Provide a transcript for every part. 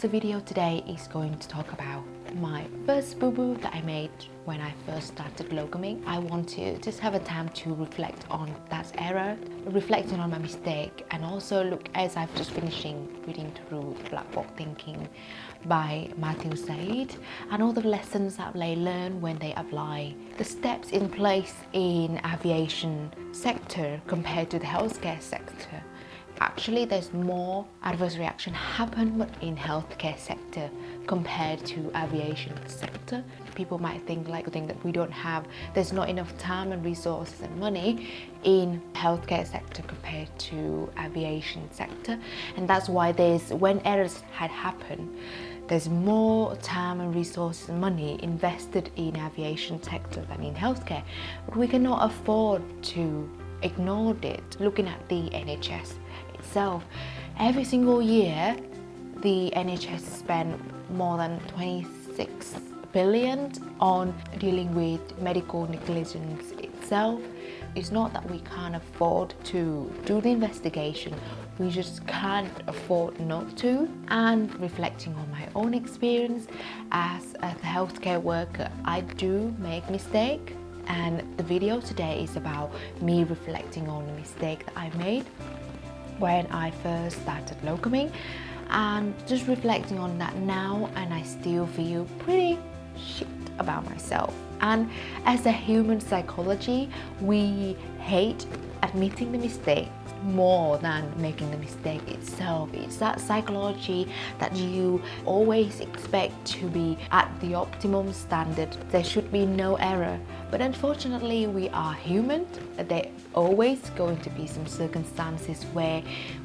The video today is going to talk about my first boo-boo that I made when I first started locuming. I want to just have a time to reflect on that era, reflecting on my mistake, and also look as I've just finishing reading through Black Box Thinking by Matthew Syed and all the lessons that they learn when they apply the steps in place in aviation sector compared to the healthcare sector. Actually, there's more adverse reaction happen in healthcare sector compared to aviation sector. People might think that there's not enough time and resources and money in healthcare sector compared to aviation sector, and that's why when errors had happened, there's more time and resources and money invested in aviation sector than in healthcare. But we cannot afford to ignore it. Looking at the NHS itself, every single year the NHS spend more than 26 billion on dealing with medical negligence itself. It's not that we can't afford to do the investigation, we just can't afford not to. And reflecting on my own experience as a healthcare worker, I do make mistakes, and the video today is about me reflecting on the mistake that I made when I first started locuming, and just reflecting on that now, and I still feel pretty shit about myself. And as a human psychology, we hate admitting the mistake more than making the mistake itself. It's that psychology that you always expect to be at the optimum standard. There should be no error, but unfortunately we are human. There always going to be some circumstances where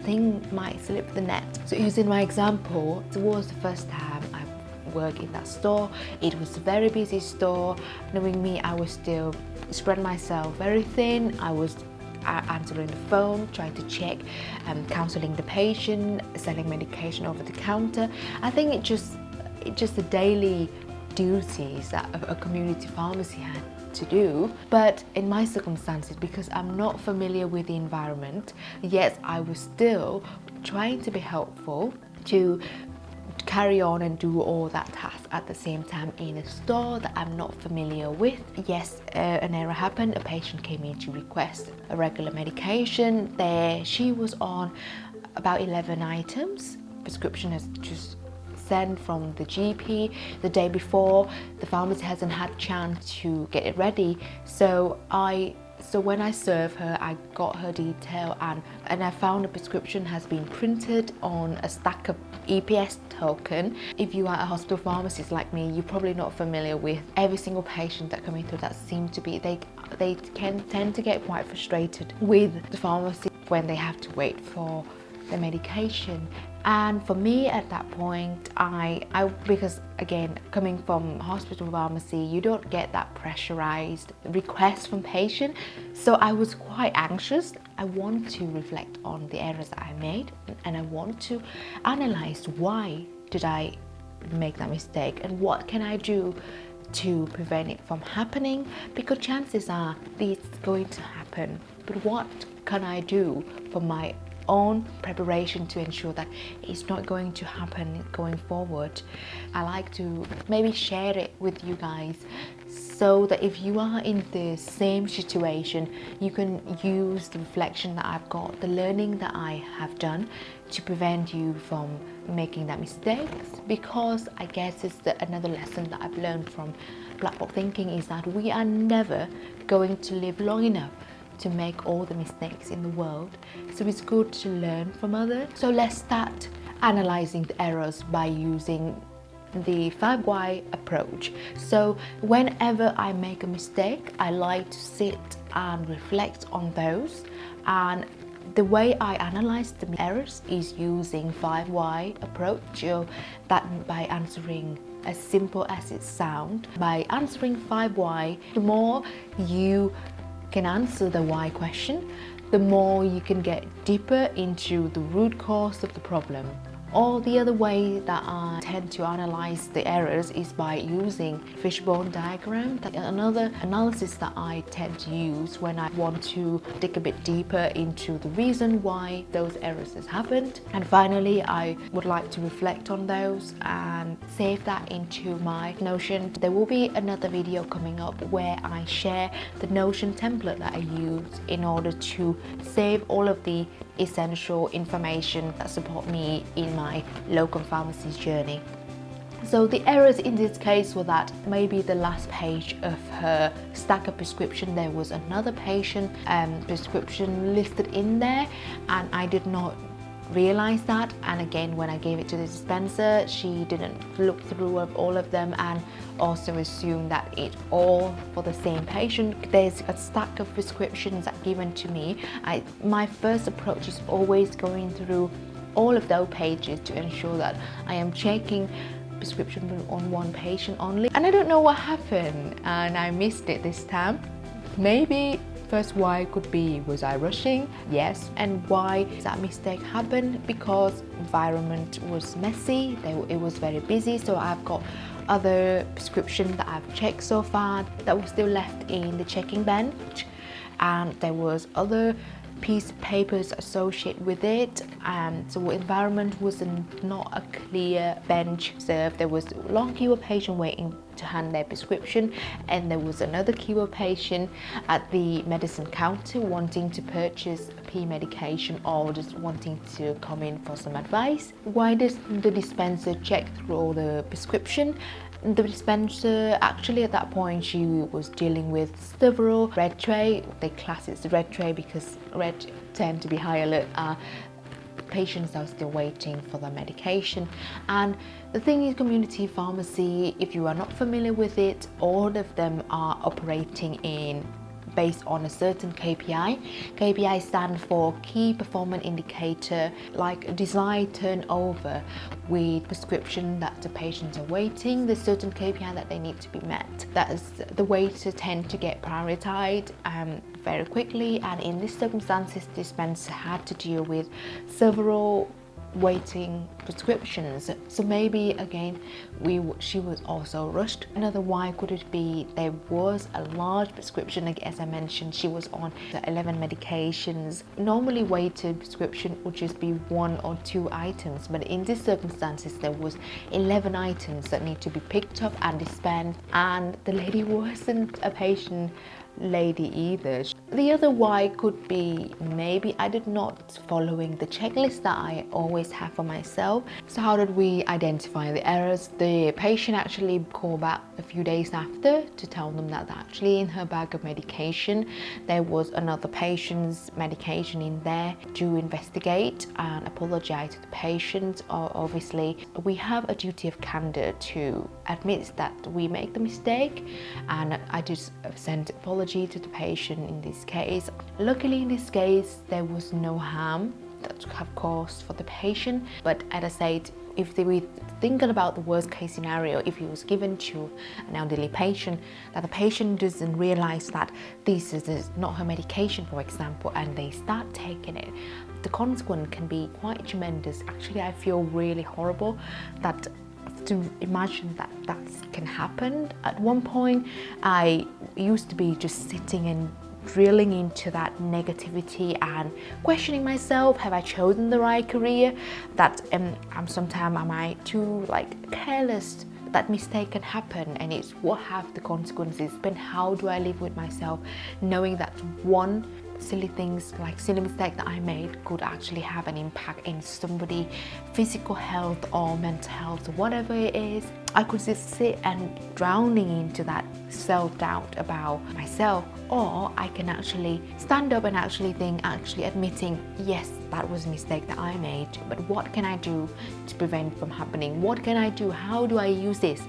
things might slip the net. So using my example, it was the first time I worked in that store. It was a very busy store. Knowing me, I was still spread myself very thin. I was answering the phone, trying to check, counseling the patient, selling medication over the counter. I think it's just the daily duties that a community pharmacy had to do. But in my circumstances, because I'm not familiar with the environment, yes, I was still trying to be helpful to carry on and do all that task at the same time in a store that I'm not familiar with. Yes, an error happened. A patient came in to request a regular medication. There she was on about 11 items. Prescription has just sent from the GP the day before. The pharmacy hasn't had chance to get it ready. So when I served her, I got her detail, and I found the prescription has been printed on a stack of EPS token. If you are a hospital pharmacist like me, you're probably not familiar with every single patient that coming through that seem to be, they can tend to get quite frustrated with the pharmacy when they have to wait for the medication. And for me at that point, because again, coming from hospital pharmacy, you don't get that pressurized request from patient. So I was quite anxious. I want to reflect on the errors that I made, and I want to analyze why did I make that mistake and what can I do to prevent it from happening, because chances are it's going to happen. But what can I do for my own preparation to ensure that it's not going to happen going forward? I like to maybe share it with you guys so that if you are in the same situation, you can use the reflection that I've got, the learning that I have done to prevent you from making that mistake. Because I guess it's another lesson that I've learned from Black Box Thinking is that we are never going to live long enough to make all the mistakes in the world. So it's good to learn from others. So let's start analyzing the errors by using the 5 why approach. So whenever I make a mistake, I like to sit and reflect on those, and the way I analyze the errors is using 5 why approach. That by answering as simple as it sounds, by answering 5 why, the more you can answer the why question, the more you can get deeper into the root cause of the problem. Or the other way that I tend to analyze the errors is by using fishbone diagram. That's another analysis that I tend to use when I want to dig a bit deeper into the reason why those errors has happened. And finally, I would like to reflect on those and save that into my Notion. There will be another video coming up where I share the Notion template that I use in order to save all of the essential information that support me in my locum pharmacist journey. So the errors in this case were that maybe the last page of her stack of prescription, there was another patient prescription listed in there, and I did not realize that. And again, when I gave it to the dispenser, she didn't look through all of them and also assumed that it's all for the same patient. There's a stack of prescriptions that given to me. My first approach is always going through all of those pages to ensure that I am checking prescription on one patient only. And I don't know what happened and I missed it this time. Maybe first why could be, was I rushing? Yes. And why that mistake happened? Because environment was messy, it was very busy, so I've got other prescriptions that I've checked so far that was still left in the checking bench, and there was other piece of papers associated with it, and so environment was not a clear bench served. There was a long queue of patient waiting to hand their prescription, and there was another queue of patient at the medicine counter wanting to purchase P medication or just wanting to come in for some advice. Why does the dispenser check through all the prescription? The dispenser, actually at that point, she was dealing with several red tray. They class it as red tray because red tend to be high alert patients are still waiting for their medication. And the thing is, community pharmacy, if you are not familiar with it, all of them are operating based on a certain KPI. KPI stand for key performance indicator, like desired turnover with prescription that the patients are waiting. There's certain KPI that they need to be met. That is the way to tend to get prioritized very quickly. And in these circumstances, dispenser had to deal with several waiting prescriptions, so maybe again she was also rushed. Another why could it be, there was a large prescription. As I mentioned, she was on 11 medications. Normally weighted prescription would just be 1 or 2 items, but in these circumstances there was 11 items that need to be picked up and dispensed, and the lady wasn't a patient lady either. The other why could be maybe I did not following the checklist that I always have for myself. So how did we identify the errors? The patient actually called back a few days after to tell them that actually in her bag of medication there was another patient's medication in there. To investigate and apologize to the patient. Obviously we have a duty of candor to admit that we make the mistake, and I just sent apology to the patient in this case. Luckily in this case there was no harm that have caused for the patient, but as I said, if they were thinking about the worst case scenario, if it was given to an elderly patient, that the patient doesn't realize that this is not her medication, for example, and they start taking it, the consequence can be quite tremendous. Actually, I feel really horrible that to imagine that can happen. At one point I used to be just sitting and drilling into that negativity and questioning myself, have I chosen the right career? That sometimes am I too careless? That mistake can happen, and it's what have the consequences been? How do I live with myself knowing that one silly mistake that I made could actually have an impact in somebody's physical health or mental health or whatever it is? I could just sit and drowning into that self-doubt about myself, or I can actually stand up and actually admitting, yes, that was a mistake that I made, but what can I do to prevent it from happening? What can I do? How do I use this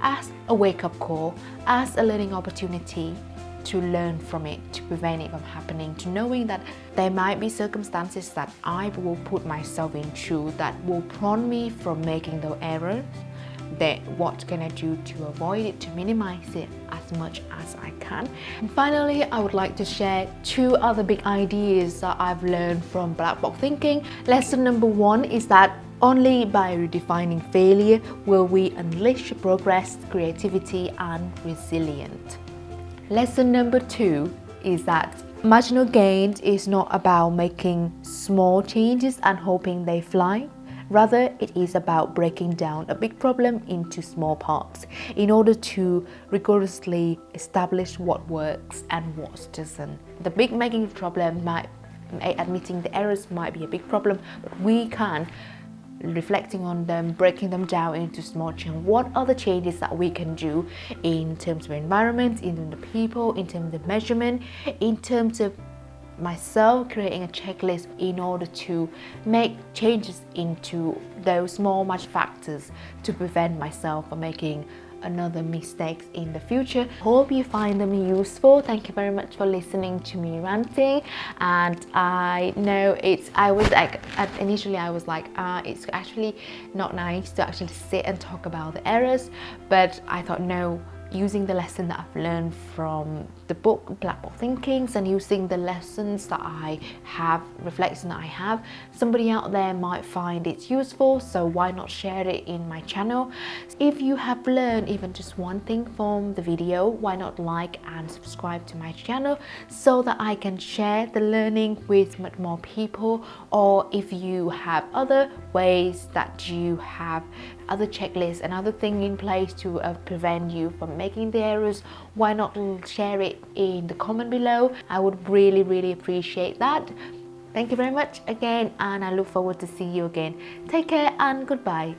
as a wake-up call, as a learning opportunity to learn from it, to prevent it from happening, to knowing that there might be circumstances that I will put myself into that will prompt me from making the error. That what can I do to avoid it, to minimize it as much as I can. And finally, I would like to share 2 other big ideas that I've learned from black box thinking. Lesson number 1 is that Only by redefining failure will we unleash progress, creativity, and resilience. Lesson number 2 is that marginal gain is not about making small changes and hoping they fly. Rather, it is about breaking down a big problem into small parts in order to rigorously establish what works and what doesn't. The big making problem might, admitting the errors might be a big problem, but we can, reflecting on them, breaking them down into small changes. What are the changes that we can do in terms of environment, in terms of people, in terms of measurement, in terms of myself, creating a checklist in order to make changes into those small marginal factors to prevent myself from making another mistakes in the future. Hope you find them useful. Thank you very much for listening to me ranting. And I know initially I was like, it's actually not nice to actually sit and talk about the errors, but I thought, no, using the lesson that I've learned from the book Black Box Thinkings and using the lessons that I have, reflection that I have, somebody out there might find it useful, so why not share it in my channel? If you have learned even just one thing from the video, why not like and subscribe to my channel so that I can share the learning with much more people? Or if you have other ways that you have other checklists and other things in place to prevent you from making the errors, why not share it in the comment below? I would really appreciate that. Thank you very much again, and I look forward to see you again. Take care and goodbye.